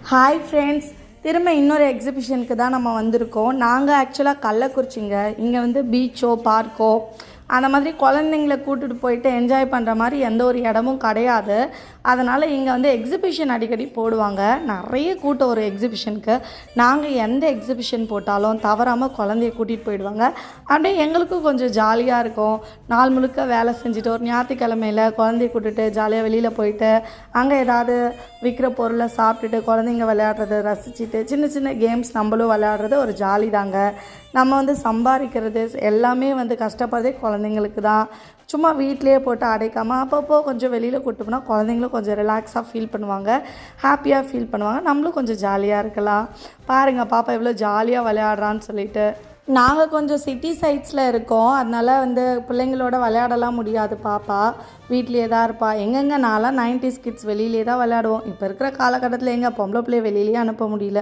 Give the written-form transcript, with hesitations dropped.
Hi friends, திரும்ப இன்னொரு எக்ஸிபிஷனுக்கு தான் நம்ம வந்திருக்கோம். நாங்கள் ஆக்சுவலாக கள்ளக்குறிச்சிங்க. இங்கே வந்து பீச்சோ பார்க்கோ அந்த மாதிரி குழந்தைங்கள கூட்டிகிட்டு போயிட்டு என்ஜாய் பண்ணுற மாதிரி எந்த ஒரு இடமும் கிடையாது. அதனால் இங்கே வந்து எக்ஸிபிஷன் அடிக்கடி போடுவாங்க. நிறைய கூட்டம் ஒரு எக்ஸிபிஷனுக்கு. நாங்கள் எந்த எக்ஸிபிஷன் போட்டாலும் தவறாமல் குழந்தைய கூட்டிகிட்டு போயிடுவாங்க. அப்படியே எங்களுக்கும் கொஞ்சம் ஜாலியாக இருக்கும். நாள் முழுக்க வேலை செஞ்சுட்டு ஒரு ஞாயிற்றுக்கிழமையில் குழந்தைய கூட்டிகிட்டு ஜாலியாக வெளியில் போயிட்டு அங்கே ஏதாவது விற்கிற பொருளை சாப்பிட்டுட்டு குழந்தைங்க விளையாடுறது ரசிச்சுட்டு சின்ன சின்ன கேம்ஸ் நம்மளும் விளையாடுறது ஒரு ஜாலி தாங்க. நம்ம வந்து சம்பாதிக்கிறது எல்லாமே வந்து கஷ்டப்படுறதே குழந்தைங்களுக்கு தான். சும்மா வீட்டிலையே போட்டு அடைக்காமல் அப்பப்போ கொஞ்சம் வெளியில் கூட்டு போனால் குழந்தைங்களும் கொஞ்சம் ரிலாக்ஸாக ஃபீல் பண்ணுவாங்க, ஹாப்பியாக ஃபீல் பண்ணுவாங்க, நம்மளும் கொஞ்சம் ஜாலியாக இருக்கலாம். பாருங்கள் பாப்பா எவ்வளோ ஜாலியாக விளையாடுறான்னு சொல்லிட்டு. நாங்கள் கொஞ்சம் சிட்டி சைட்ஸில் இருக்கோம். அதனால் வந்து பிள்ளைங்களோட விளையாடலாம் முடியாது. பாப்பா வீட்லேயே தான் இருப்பா. எங்கெங்கே நான்லாம் 90s கிட்ஸ் வெளியிலே தான் விளையாடுவோம். இப்போ இருக்கிற காலகட்டத்தில் எங்கே பொம்பளை பிள்ளைய வெளியிலேயே அனுப்ப முடியல.